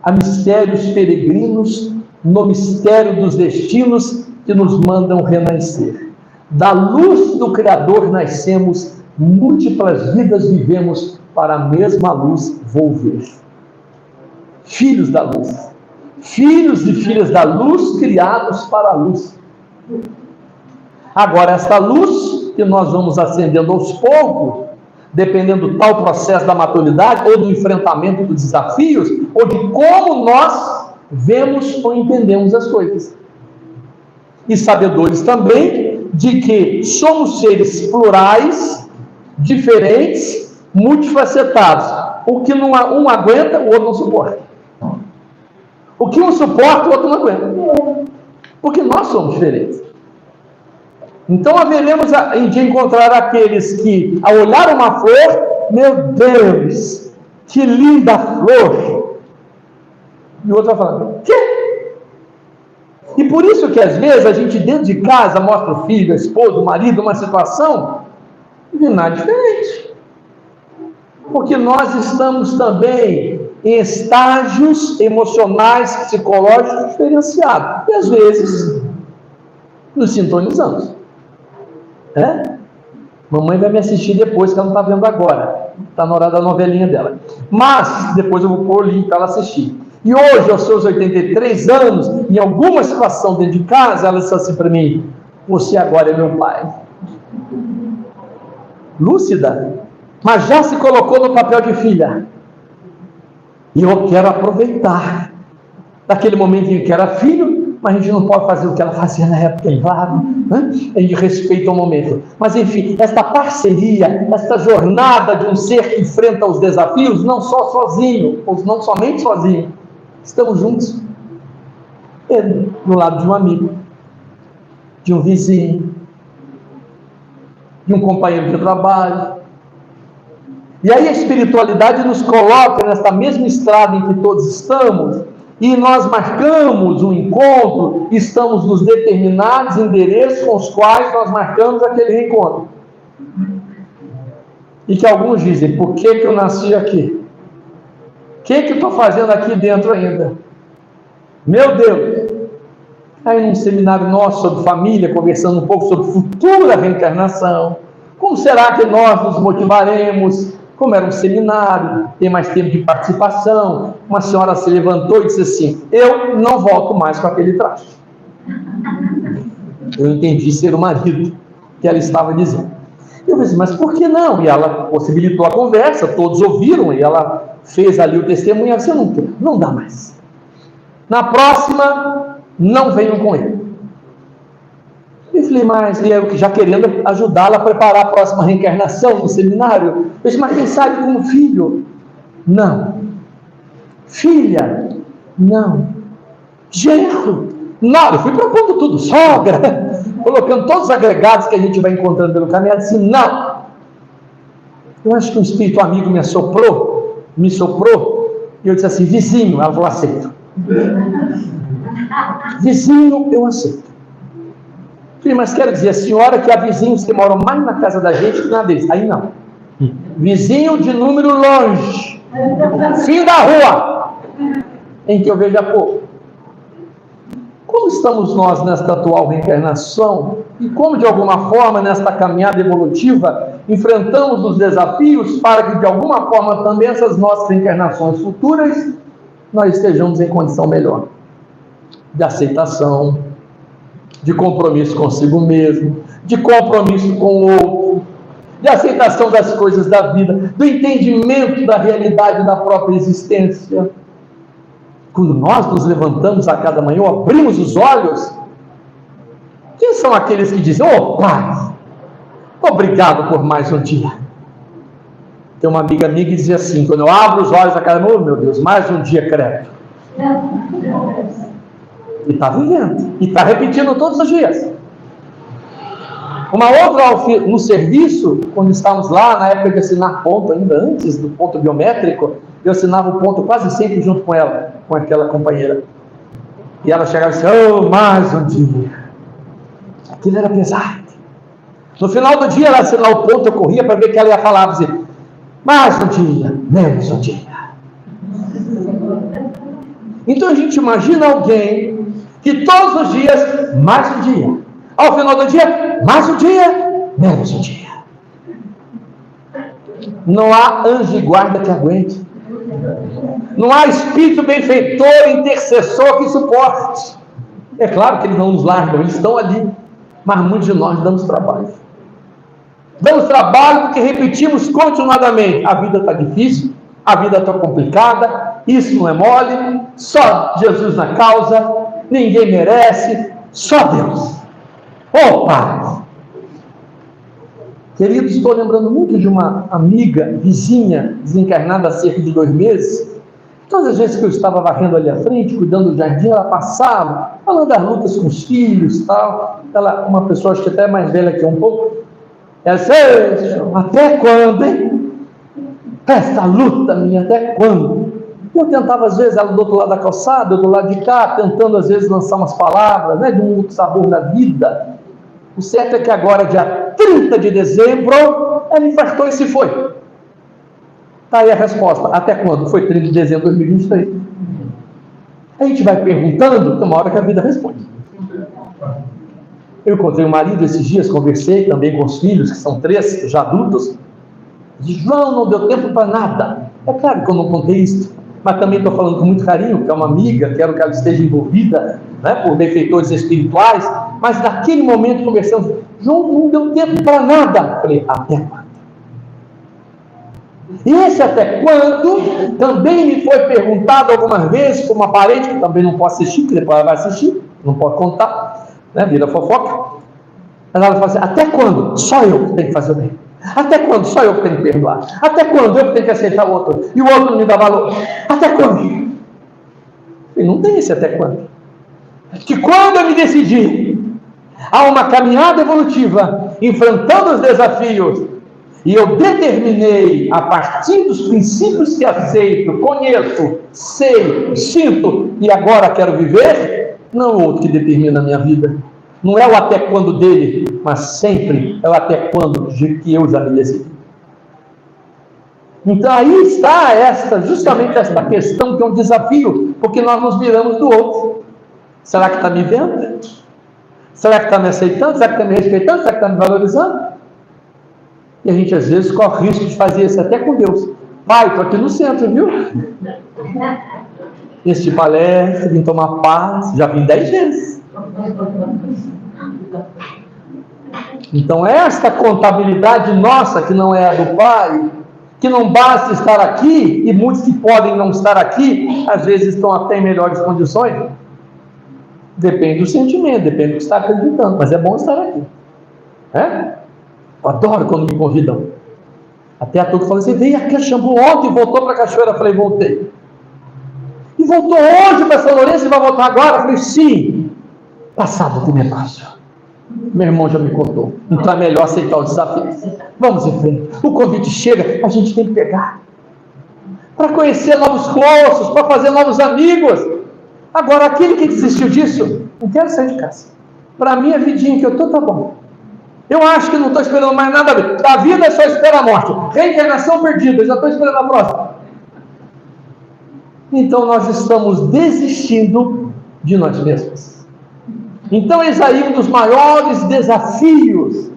Há mistérios peregrinos no mistério dos destinos que nos mandam renascer. Da luz do Criador nascemos, múltiplas vidas vivemos, para a mesma luz volver. Filhos da luz, filhos e filhas da luz, criados para a luz. Agora, esta luz que nós vamos acendendo aos poucos, dependendo do tal processo da maturidade, ou do enfrentamento dos desafios, ou de como nós vemos ou entendemos as coisas. E sabedores também de que somos seres plurais, diferentes, multifacetados. O que um aguenta, o outro não suporta. O que um suporta, o outro não aguenta. Porque nós somos diferentes. Então haveremos de encontrar aqueles que, ao olhar uma flor, meu Deus, que linda flor! E o outro vai falar, quê? E por isso que às vezes a gente dentro de casa mostra o filho, a esposa, o marido, uma situação, de nada diferente. Porque nós estamos também em estágios emocionais, psicológicos diferenciados. E às vezes nos sintonizamos. Mamãe vai me assistir depois, que ela não está vendo agora. Está na hora da novelinha dela. Mas depois eu vou pôr o link para ela assistir. E hoje, aos seus 83 anos, em alguma situação dentro de casa, ela disse assim para mim, você agora é meu pai. Lúcida, mas já se colocou no papel de filha. E eu quero aproveitar daquele momento em que era filho, mas a gente não pode fazer o que ela fazia na época, claro, né? A gente respeita o momento. Mas enfim, esta parceria, esta jornada de um ser que enfrenta os desafios, não só sozinho, ou não somente sozinho, estamos juntos. Do lado de um amigo, de um vizinho, de um companheiro de trabalho. E aí a espiritualidade nos coloca nesta mesma estrada em que todos estamos, e nós marcamos um encontro, estamos nos determinados endereços com os quais nós marcamos aquele encontro. E que alguns dizem, por que eu nasci aqui? O que eu estou fazendo aqui dentro ainda? Meu Deus! Aí num seminário nosso sobre família, conversando um pouco sobre futura reencarnação, Como será que nós nos motivaremos? Como era um seminário, tem mais tempo de participação. Uma senhora se levantou e disse assim: eu não volto mais com aquele traje. Eu entendi ser o marido que ela estava dizendo. Eu disse: mas por que não? E ela possibilitou a conversa, todos ouviram, e ela fez ali o testemunho. Ela disse: eu não quero, não dá mais. Na próxima, não venham com ele. Eu falei: mas e eu já querendo ajudá-la a preparar a próxima reencarnação no seminário. Eu disse: mas quem sabe com o filho? Não. Filha? Não. Genro? Não. Eu fui propondo tudo, sogra, colocando todos os agregados que a gente vai encontrando pelo caminho. Ela disse: não. Eu acho que um espírito amigo me soprou, e eu disse assim: vizinho. Ela falou: aceito. Vizinho, eu aceito. Mas quero dizer, a senhora que há vizinhos que moram mais na casa da gente que na deles. Aí não. Vizinho de número longe, fim da rua, em que eu vejo a pouco. Como estamos nós nesta atual reencarnação e como de alguma forma nesta caminhada evolutiva enfrentamos os desafios para que de alguma forma também essas nossas reencarnações futuras nós estejamos em condição melhor de aceitação, de compromisso consigo mesmo, de compromisso com o outro, de aceitação das coisas da vida, do entendimento da realidade da própria existência. Quando nós nos levantamos a cada manhã, abrimos os olhos, quem são aqueles que dizem: oh Pai, obrigado por mais um dia? Tem uma amiga minha que dizia assim, quando eu abro os olhos a cada manhã: oh meu Deus, mais um dia credo. E está vivendo, e está repetindo todos os dias. Uma outra, no serviço, quando estávamos lá, na época de assinar ponto, ainda antes do ponto biométrico, eu assinava o ponto quase sempre junto com ela, com aquela companheira. E ela chegava e disse: oh, mais um dia. Aquilo era pesado. No final do dia, ela assinava o ponto, eu corria para ver o que ela ia falar, dizia: mais um dia, menos um dia. Então a gente imagina alguém que todos os dias, mais um dia. Ao final do dia, mais um dia, menos um dia. Não há anjo e guarda que aguente. Não há espírito benfeitor, intercessor que suporte. É claro que eles não nos largam, eles estão ali. Mas muitos de nós damos trabalho. Damos trabalho porque repetimos continuadamente: a vida está difícil, a vida está complicada, isso não é mole, só Jesus na causa, ninguém merece, só Deus. Oh, Pai! Queridos, estou lembrando muito de uma amiga, vizinha, desencarnada há cerca de 2 meses. Todas as vezes que eu estava varrendo ali à frente, cuidando do jardim, ela passava, falando das lutas com os filhos e tal. Ela, uma pessoa, acho que até mais velha que eu um pouco, ela disse: até quando, hein? Essa luta minha, até quando? Eu tentava, às vezes, ela do outro lado da calçada, eu do lado de cá, tentando, às vezes, lançar umas palavras, né, de um outro sabor da vida. O certo é que agora, dia 30 de dezembro, ela infartou e se foi. Está aí a resposta. Até quando? Foi 30 de dezembro de 2023. A gente vai perguntando, tem uma hora que a vida responde. Eu encontrei o marido esses dias, conversei também com os filhos, que são 3, já adultos. Diz: João, não deu tempo para nada. É claro que eu não contei isso, mas também estou falando com muito carinho, porque é uma amiga, quero que ela esteja envolvida, né, por benfeitores espirituais, mas naquele momento conversamos: João, não deu tempo para nada. Eu falei: até quando? E esse até quando também me foi perguntado algumas vezes por uma parente, que também não posso assistir, que depois ela vai assistir, não pode contar, né, vira fofoca. Ela fala assim: até quando? Só eu que tenho que fazer o bem. Até quando? Só eu que tenho que perdoar. Até quando? Eu que tenho que aceitar o outro. E o outro não me dá valor. Até quando? E não tem esse até quando. Que quando eu me decidi a uma caminhada evolutiva, enfrentando os desafios, e eu determinei, a partir dos princípios que aceito, conheço, sei, sinto, e agora quero viver, não o outro que determina a minha vida. Não é o até quando dele, mas sempre é o até quando que eu já me decidi. Então aí está justamente esta questão, que é um desafio, porque nós nos viramos do outro. Será que está me vendo? Será que está me aceitando? Será que está me respeitando? Será que está me valorizando? E a gente às vezes corre risco de fazer isso até com Deus. Pai, estou aqui no centro, viu? Este palestra, vim tomar paz, já vim 10 vezes. Então esta contabilidade nossa, que não é a do Pai, que não basta estar aqui, e muitos que podem não estar aqui, às vezes estão até em melhores condições, depende do sentimento, depende do que está acreditando, mas é bom estar aqui. Eu adoro quando me convidam. Até a turma falou assim, veio aqui a Xambu ontem e voltou para a Cachoeira. Eu falei, voltei. E voltou hoje para São Lourenço e vai voltar agora? Eu falei, sim. Passado tem negócio. Meu irmão já me contou. Então é melhor aceitar o desafio. Vamos em frente. O convite chega, a gente tem que pegar. Para conhecer novos rostos, para fazer novos amigos. Agora, aquele que desistiu disso, não quero sair de casa. Para mim, a vidinha que eu estou, tá bom. Eu acho que não estou esperando mais nada a ver. Da vida só espera a morte. Reencarnação perdida, eu já estou esperando a próxima. Então nós estamos desistindo de nós mesmos. Então eis aí um dos maiores desafios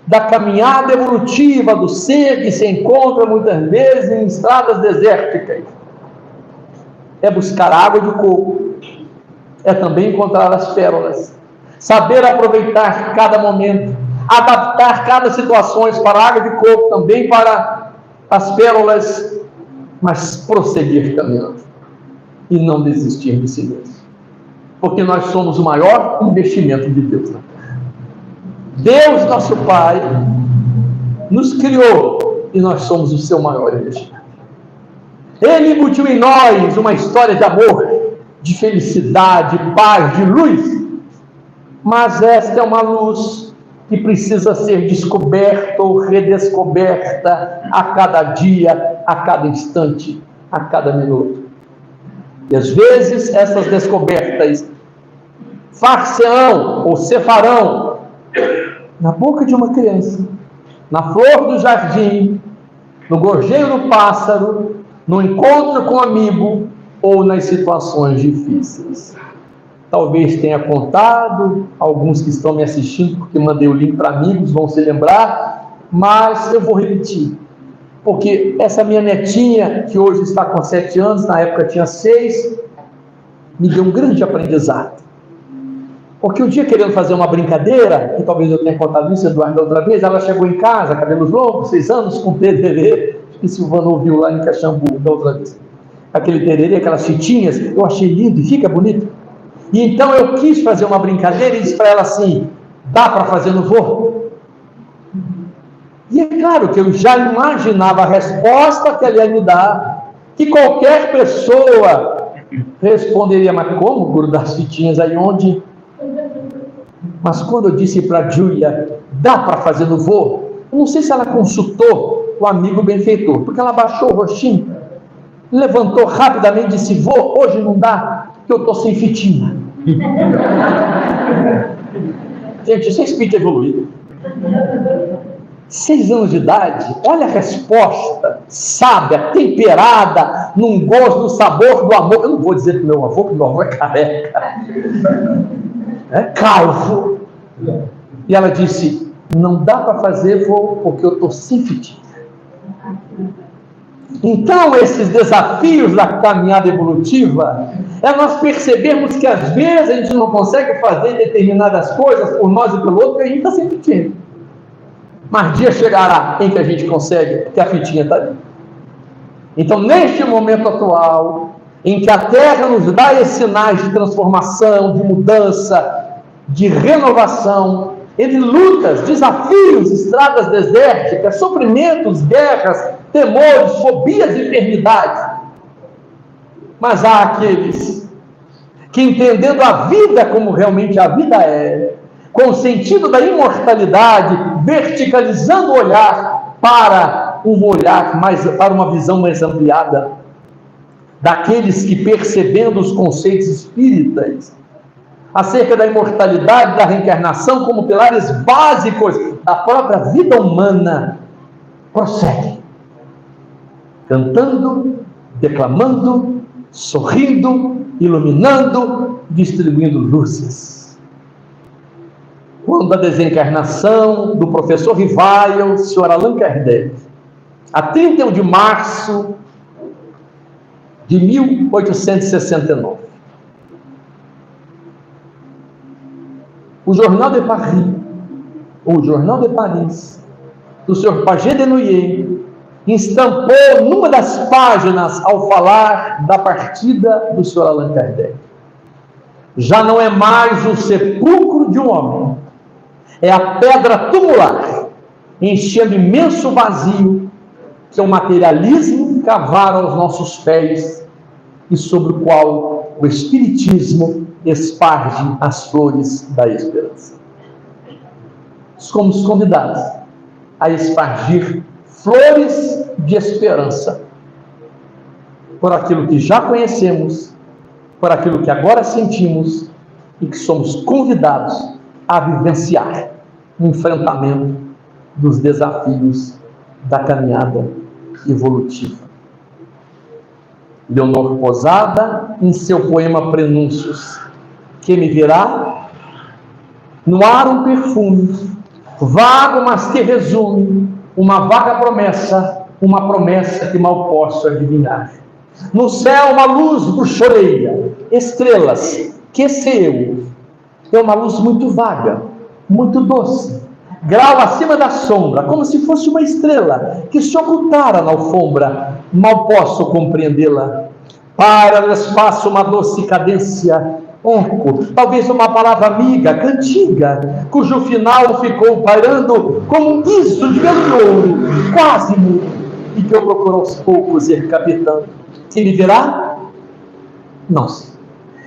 da caminhada evolutiva do ser que se encontra muitas vezes em estradas desérticas. É buscar água de coco. É também encontrar as pérolas. Saber aproveitar cada momento. Adaptar cada situação para a água de coco, também para as pérolas, mas prosseguir caminhando e não desistir de si mesmo, porque nós somos o maior investimento de Deus na terra. Deus, nosso Pai, nos criou e nós somos o seu maior investimento. Ele embutiu em nós uma história de amor, de felicidade, de paz, de luz, mas esta é uma luz que precisa ser descoberta ou redescoberta a cada dia, a cada instante, a cada minuto. E às vezes essas descobertas far-se-ão ou se farão na boca de uma criança, na flor do jardim, no gorjeio do pássaro, no encontro com um amigo ou nas situações difíceis. Talvez tenha contado, alguns que estão me assistindo, porque mandei o link para amigos, vão se lembrar, mas eu vou repetir, porque essa minha netinha, que hoje está com 7 anos, na época tinha 6, me deu um grande aprendizado. Porque um dia, querendo fazer uma brincadeira, e talvez eu tenha contado isso, Eduardo, outra vez, ela chegou em casa, cabelos longos, 6 anos, com tererê, que Silvano ouviu lá em Caxambu, da outra vez. Aquele tererê, aquelas fitinhas, eu achei lindo e fica bonito. E então eu quis fazer uma brincadeira e disse para ela assim, dá para fazer no voo? E é claro que eu já imaginava a resposta que ela ia me dar, que qualquer pessoa responderia, mas como grudar as fitinhas aí onde? Mas quando eu disse para a Júlia, dá para fazer no voo? Eu não sei se ela consultou o amigo benfeitor, porque ela baixou o rostinho, levantou rapidamente e disse, vô, hoje não dá, porque eu estou sem fitinha. Gente, isso é espírito evoluído. 6 anos de idade, olha a resposta, sábia, temperada, num gosto, no sabor do amor. Eu não vou dizer para o meu avô, porque meu avô é careca, é calvo. E ela disse, não dá para fazer, vô, porque eu estou sem fitinha. Então, esses desafios da caminhada evolutiva, é nós percebermos que às vezes a gente não consegue fazer determinadas coisas por nós e pelo outro, porque a gente está sem fitinha. Mas dia chegará em que a gente consegue, porque a fitinha está ali. Então, neste momento atual, em que a Terra nos dá esses sinais de transformação, de mudança, de renovação, entre lutas, desafios, estradas desérticas, sofrimentos, guerras, temores, fobias e enfermidades. Mas há aqueles que, entendendo a vida como realmente a vida é, com o sentido da imortalidade, verticalizando o olhar para para uma visão mais ampliada, daqueles que, percebendo os conceitos espíritas acerca da imortalidade, da reencarnação como pilares básicos da própria vida humana, prosseguem cantando, declamando, sorrindo, iluminando, distribuindo luzes. quando a desencarnação do professor Rivail, senhor Allan Kardec, a 31 de março de 1869. O Jornal de Paris, ou Jornal de Paris, do senhor Paget de Noyer, estampou numa das páginas ao falar da partida do senhor Allan Kardec: já não é mais o sepulcro de um homem, é a pedra tumular, enchendo imenso vazio que o materialismo cavara aos nossos pés e sobre o qual o Espiritismo esparge as flores da esperança. Somos convidados a espargir flores de esperança por aquilo que já conhecemos, por aquilo que agora sentimos e que somos convidados a vivenciar no enfrentamento dos desafios da caminhada evolutiva. Leonor Posada, em seu poema Prenúncios: que me virá no ar um perfume vago, mas que resume uma vaga promessa, uma promessa que mal posso adivinhar. No céu uma luz bruxoreia, estrelas, que eu é uma luz muito vaga, muito doce, grau acima da sombra, como se fosse uma estrela que se ocultara na alfombra, mal posso compreendê-la. Para no espaço uma doce cadência, eco, talvez uma palavra amiga, cantiga, cujo final ficou pairando como um guiso de velo de ouro, quase mudo, e que eu procuro aos poucos ir capitando. Que me verá? Não sei.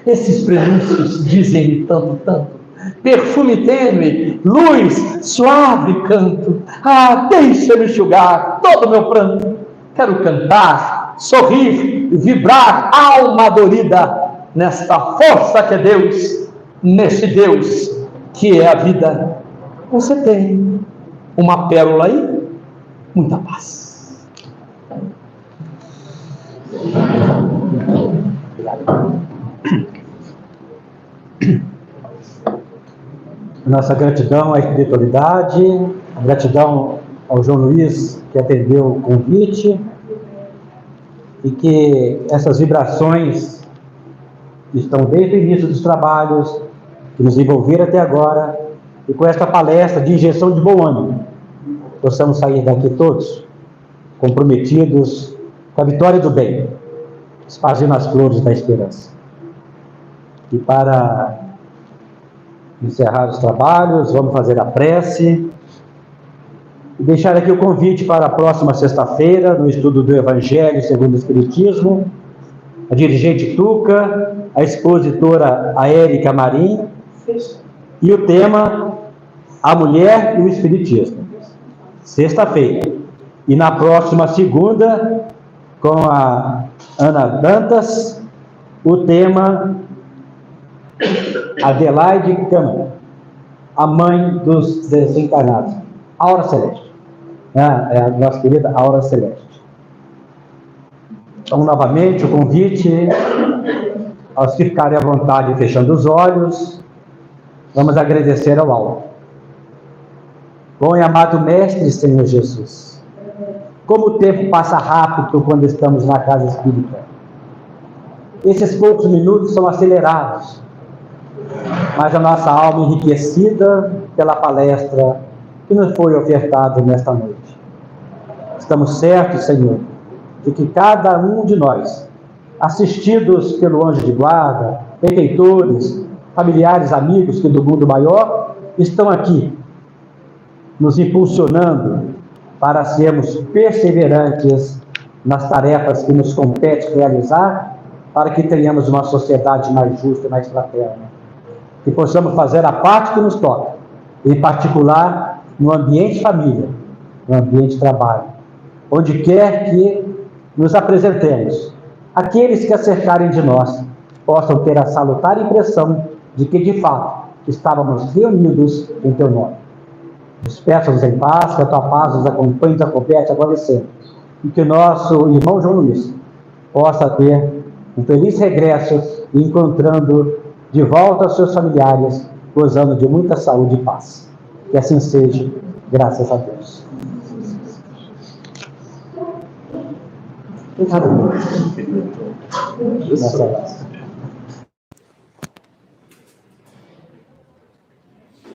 Esses prenúncios dizem-me tanto, tanto. Perfume tênue, luz, suave canto. Ah, deixa-me enxugar todo o meu pranto. Quero cantar, sorrir, vibrar, alma dorida, nesta força que é Deus, neste Deus que é a vida. Você tem uma pérola aí? Muita paz. Nossa gratidão à espiritualidade, a gratidão ao João Luiz, que atendeu o convite, e que essas vibrações que estão desde o início dos trabalhos, que nos envolveram até agora, e com esta palestra de injeção de bom ânimo, possamos sair daqui todos comprometidos com a vitória do bem, espargindo as flores da esperança. E para encerrar os trabalhos, vamos fazer a prece e deixar aqui o convite para a próxima sexta-feira, no estudo do Evangelho segundo o Espiritismo, a dirigente Tuca, a expositora a Érica Marim, e o tema A Mulher e o Espiritismo. Sexta-feira. E na próxima segunda, com a Ana Dantas, o tema Adelaide Câmara, a mãe dos desencarnados, Aura Celeste, é a nossa querida Aura Celeste. Então, novamente, o convite aos que ficarem à vontade fechando os olhos, vamos agradecer ao alto. Bom e amado Mestre, Senhor Jesus, como o tempo passa rápido quando estamos na casa espírita. Esses poucos minutos são acelerados, mas a nossa alma enriquecida pela palestra que nos foi ofertada nesta noite. Estamos certos, Senhor, de que cada um de nós, assistidos pelo anjo de guarda, benfeitores, familiares, amigos que do mundo maior, estão aqui, nos impulsionando para sermos perseverantes nas tarefas que nos compete realizar, para que tenhamos uma sociedade mais justa e mais fraterna. Que possamos fazer a parte que nos toca, em particular no ambiente família, no ambiente trabalho, onde quer que nos apresentemos, aqueles que a cercarem de nós possam ter a salutar impressão de que, de fato, estávamos reunidos em Teu nome. Despeça-nos em paz, que a Tua paz nos acompanhe e nos acomete agora e sempre. E que nosso irmão João Luiz possa ter um feliz regresso, encontrando de volta aos seus familiares gozando de muita saúde e paz. Que assim seja, graças a Deus. Obrigado.